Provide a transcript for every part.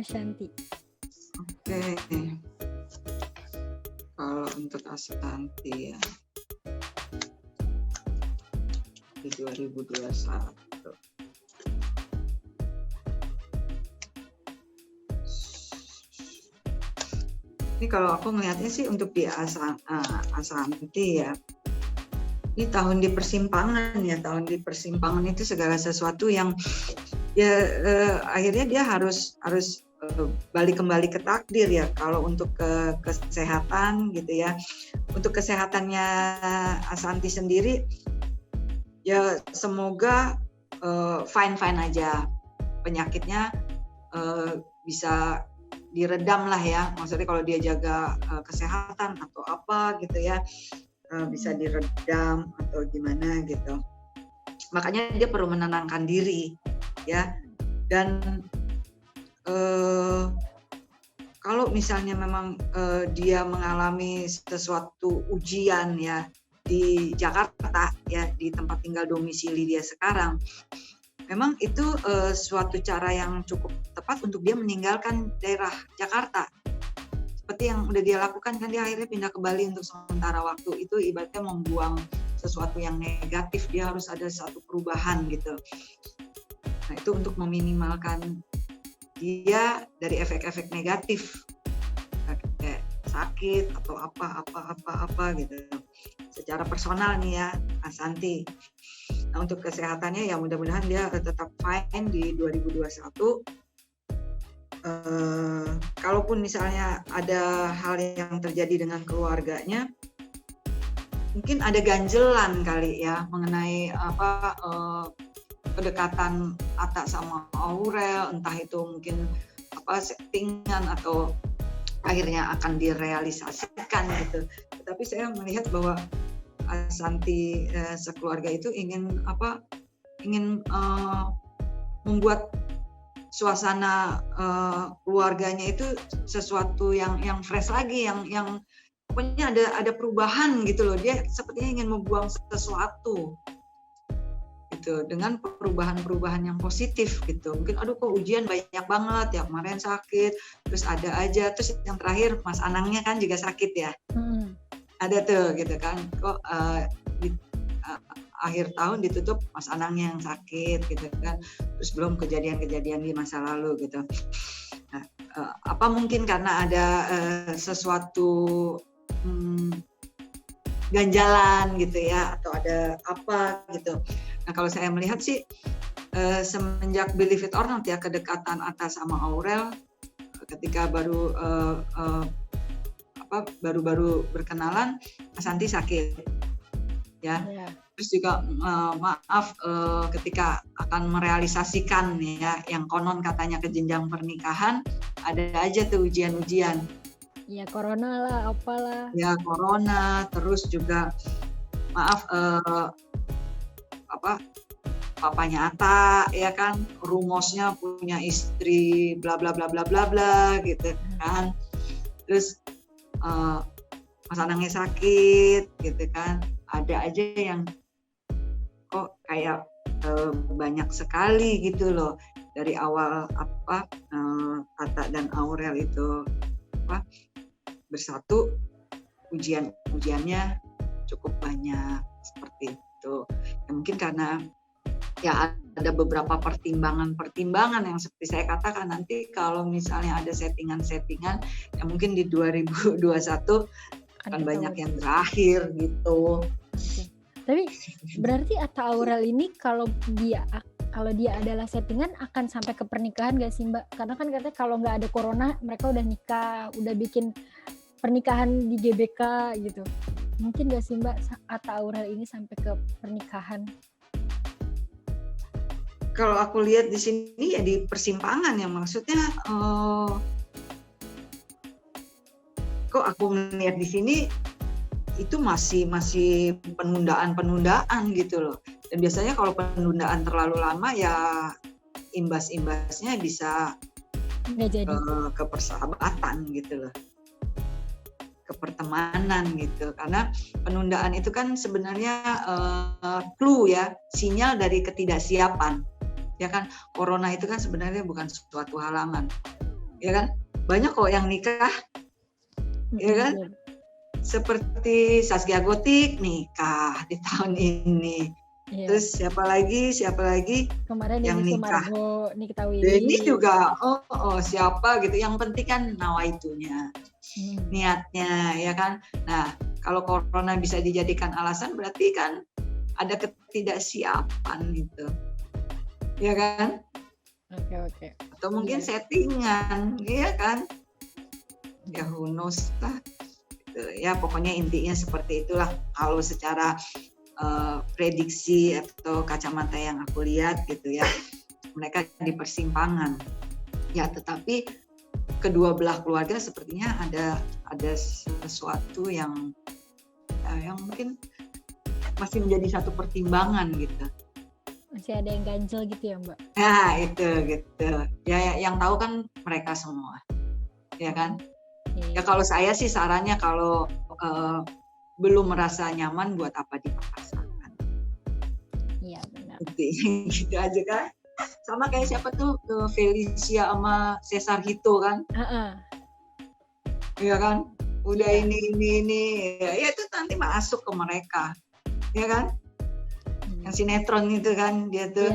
Ashanti? Oke, kalau untuk Ashanti ya di 2021. Ini kalau aku melihatnya sih untuk di Ashanti ya, ini tahun di persimpangan ya, tahun di persimpangan itu segala sesuatu yang ya akhirnya dia harus balik kembali ke takdir ya. Kalau untuk kesehatan gitu ya, untuk kesehatannya Ashanti sendiri ya semoga fine aja, penyakitnya bisa diredam lah ya, maksudnya kalau dia jaga kesehatan atau apa gitu ya, bisa diredam atau gimana gitu. Makanya dia perlu menenangkan diri ya. Dan kalau misalnya memang dia mengalami sesuatu ujian ya di Jakarta ya, di tempat tinggal domisili dia sekarang, memang itu suatu cara yang cukup tepat untuk dia meninggalkan daerah Jakarta. Seperti yang udah dia lakukan kan, dia akhirnya pindah ke Bali untuk sementara waktu. Itu ibaratnya membuang sesuatu yang negatif, dia harus ada satu perubahan gitu. Nah itu untuk meminimalkan dia dari efek-efek negatif kayak sakit atau apa gitu. Secara personal nih ya Ashanti. Nah untuk kesehatannya ya mudah-mudahan dia tetap fine di 2021. Kalaupun misalnya ada hal yang terjadi dengan keluarganya, mungkin ada ganjelan kali ya mengenai kedekatan Atta sama Aurel, entah itu mungkin settingan atau akhirnya akan direalisasikan gitu. Tetapi saya melihat bahwa Ashanti sekeluarga itu ingin membuat suasana keluarganya itu sesuatu yang fresh lagi, yang pokoknya ada perubahan gitu loh. Dia sepertinya ingin membuang sesuatu gitu dengan perubahan yang positif gitu. Mungkin kok ujian banyak banget ya, kemarin sakit, terus ada aja, terus yang terakhir Mas Anangnya kan juga sakit ya. Ada tuh gitu kan, kok akhir tahun ditutup Mas Anangnya yang sakit gitu kan, terus belum kejadian-kejadian di masa lalu gitu. Nah, apa mungkin karena ada sesuatu ganjalan gitu ya, atau ada apa gitu. Nah kalau saya melihat sih semenjak Believe It or Not ya, kedekatan Atta sama Aurel ketika baru berkenalan, Ashanti sakit ya. Terus juga maaf ketika akan merealisasikan ya yang konon katanya ke jenjang pernikahan, ada aja tuh ujian-ujian. Ya corona lah, apalah. Ya corona, terus juga maaf papanya Atta ya kan, rumosnya punya istri bla bla bla bla bla bla gitu kan. Terus Mas Anangnya sakit gitu kan. Ada aja yang kok kayak banyak sekali gitu loh dari awal Atta dan Aurel itu bersatu, ujiannya cukup banyak seperti itu. Ya, mungkin karena ya ada beberapa pertimbangan yang seperti saya katakan, nanti kalau misalnya ada settingan ya mungkin di 2021 akan banyak yang berakhir gitu. Tapi berarti Atta Aurel ini kalau dia adalah settingan akan sampai ke pernikahan gak sih Mbak? Karena kan katanya kalau nggak ada corona mereka udah nikah, udah bikin pernikahan di GBK gitu. Mungkin gak sih Mbak Atta Aurel ini sampai ke pernikahan? Kalau aku lihat di sini ya di persimpangan ya, maksudnya kok aku melihat di sini itu masih penundaan gitu loh. Dan biasanya kalau penundaan terlalu lama ya imbas-imbasnya bisa ke persahabatan gitu loh, ke pertemanan gitu. Karena penundaan itu kan sebenarnya clue ya, sinyal dari ketidaksiapan. Ya kan, corona itu kan sebenarnya bukan suatu halangan. ya kan? Banyak kok yang nikah, ya kan? Iya. Seperti Zaskia Gotik nikah di tahun ini. Iya. Terus siapa lagi Kemarin yang Denny nikah? Sumargo, Nikita Denny Willy. juga, siapa gitu. Yang penting kan nawaitunya, niatnya, ya kan. Nah, kalau corona bisa dijadikan alasan, berarti kan ada ketidaksiapan gitu, ya kan? Oke. Atau mungkin Iya. settingan, ya kan? Ya who knows lah. Ya pokoknya intinya seperti itulah kalau secara prediksi atau kacamata yang aku lihat gitu ya, mereka di persimpangan ya, tetapi kedua belah keluarga sepertinya ada sesuatu yang mungkin masih menjadi satu pertimbangan gitu. Masih ada yang ganjel gitu ya Mbak? Nah itu gitu ya, yang tahu kan mereka semua, ya kan. Ya kalau saya sih sarannya kalau belum merasa nyaman, buat apa dipaksakan. Iya benar. Gitu aja kan. Sama kayak siapa tuh, Felicia sama Cesar Hito kan. Iya kan. Udah ini ya itu nanti masuk ke mereka, ya kan. Yang sinetron itu kan dia tuh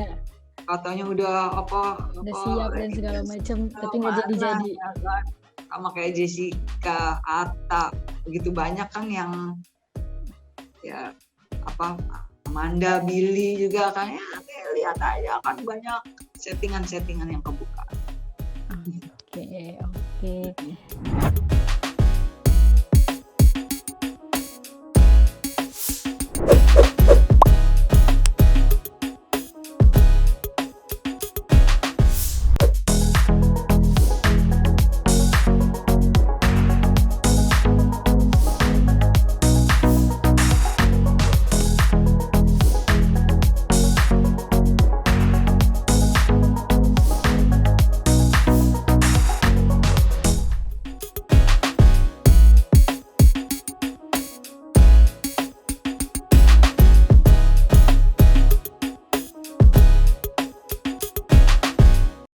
katanya udah siap dan segala macam, tapi nggak jadi. Ya kan? Sama kayak Jessica, Atta, begitu banyak kan yang ya Amanda, Billy juga kan ya, lihat aja kan banyak settingan yang kebuka. Oke.